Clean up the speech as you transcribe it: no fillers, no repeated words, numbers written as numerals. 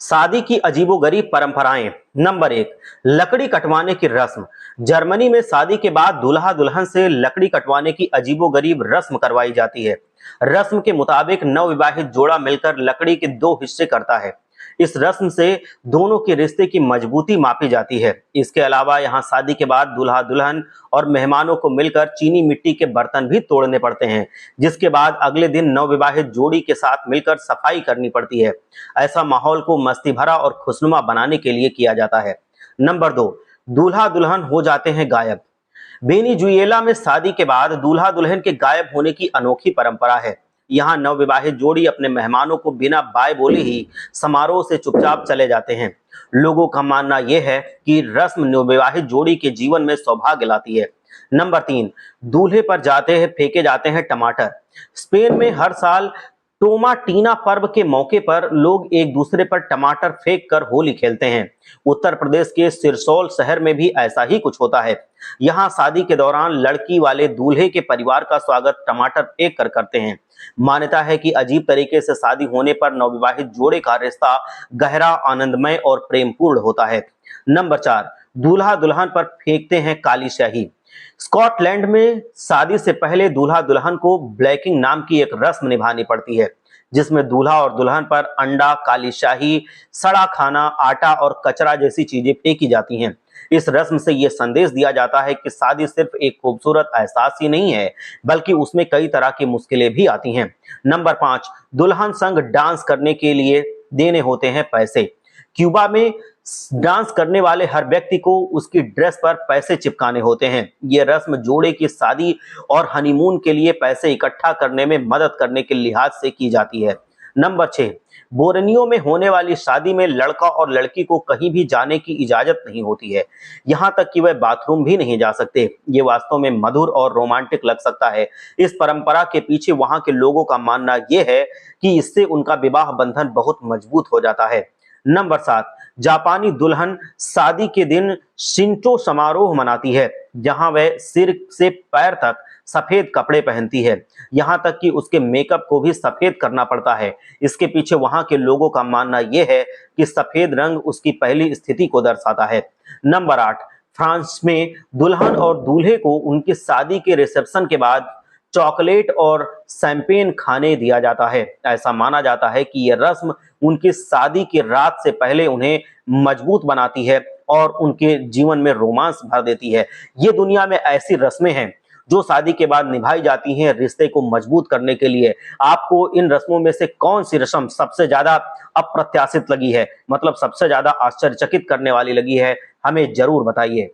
शादी की अजीबोगरीब परंपराएं। नंबर एक, लकड़ी कटवाने की रस्म। जर्मनी में शादी के बाद दूल्हा दुल्हन से लकड़ी कटवाने की अजीबोगरीब रस्म करवाई जाती है। रस्म के मुताबिक नवविवाहित जोड़ा मिलकर लकड़ी के दो हिस्से करता है। इस रस्म से दोनों के रिश्ते की मजबूती मापी जाती है। इसके अलावा यहाँ शादी के बाद दूल्हा दुल्हन और मेहमानों को मिलकर चीनी मिट्टी के बर्तन भी तोड़ने पड़ते हैं, जिसके बाद अगले दिन नवविवाहित जोड़ी के साथ मिलकर सफाई करनी पड़ती है। ऐसा माहौल को मस्ती भरा और खुशनुमा बनाने के लिए किया जाता है। नंबर दो, दूल्हा दुल्हन हो जाते हैं गायब। वेनेजुएला में शादी के बाद दूल्हा दुल्हन के गायब होने की अनोखी परंपरा है। यहाँ नवविवाहित जोड़ी अपने मेहमानों को बिना बाय बोले ही समारोह से चुपचाप चले जाते हैं। लोगों का मानना यह है कि रस्म नवविवाहित जोड़ी के जीवन में सौभाग्य लाती है। नंबर तीन, दूल्हे पर फेंके जाते हैं टमाटर। स्पेन में हर साल टोमाटीना पर्व के मौके पर लोग एक दूसरे पर टमाटर फेंक कर होली खेलते हैं। उत्तर प्रदेश के सिरसौल शहर में भी ऐसा ही कुछ होता है। यहाँ शादी के दौरान लड़की वाले दूल्हे के परिवार का स्वागत टमाटर फेंक कर करते हैं। मान्यता है कि अजीब तरीके से शादी होने पर नवविवाहित जोड़े का रिश्ता गहरा, आनंदमय और प्रेमपूर्ण होता है। नंबर चार, दूल्हा दुल्हन पर फेंकते हैं काली स्याही। स्कॉटलैंड में शादी से पहले दूल्हा दुल्हन को ब्लैकिंग नाम की एक रस्म निभानी पड़ती है, जिसमें दूल्हा और दुल्हन पर अंडा, काली शाही, सड़ा खाना, आटा और कचरा जैसी चीजें फेंकी जाती हैं। इस रस्म से यह संदेश दिया जाता है कि शादी सिर्फ एक खूबसूरत एहसास ही नहीं है, बल्कि उसमें कई तरह की मुश्किलें भी आती हैं। नंबर पांच, दुल्हन संग डांस करने के लिए देने होते हैं पैसे। क्यूबा में डांस करने वाले हर व्यक्ति को उसकी ड्रेस पर पैसे चिपकाने होते हैं। ये रस्म जोड़े की शादी और हनीमून के लिए पैसे इकट्ठा करने में मदद करने के लिहाज से की जाती है। नंबर छह, बोर्नियो में होने वाली शादी में लड़का और लड़की को कहीं भी जाने की इजाजत नहीं होती है, यहाँ तक कि वह बाथरूम भी नहीं जा सकते। ये वास्तव में मधुर और रोमांटिक लग सकता है। इस परंपरा के पीछे वहाँ के लोगों का मानना यह है कि इससे उनका विवाह बंधन बहुत मजबूत हो जाता है। नंबर सात, जापानी दुल्हन शादी के दिन शिंटो समारोह मनाती है, जहां वह सिर से पैर तक सफेद कपड़े पहनती है। यहां तक कि उसके मेकअप को भी सफेद करना पड़ता है। इसके पीछे वहां के लोगों का मानना यह है कि सफेद रंग उसकी पहली स्थिति को दर्शाता है। नंबर आठ, फ्रांस में दुल्हन और दूल्हे को उनकी शादी के रिसेप्शन के बाद चॉकलेट और शैंपेन खाने दिया जाता है। ऐसा माना जाता है कि यह रस्म उनकी शादी की रात से पहले उन्हें मजबूत बनाती है और उनके जीवन में रोमांस भर देती है। ये दुनिया में ऐसी रस्में हैं जो शादी के बाद निभाई जाती हैं रिश्ते को मजबूत करने के लिए। आपको इन रस्मों में से कौन सी रस्म सबसे ज्यादा अप्रत्याशित लगी है, मतलब सबसे ज्यादा आश्चर्यचकित करने वाली लगी है, हमें जरूर बताइए।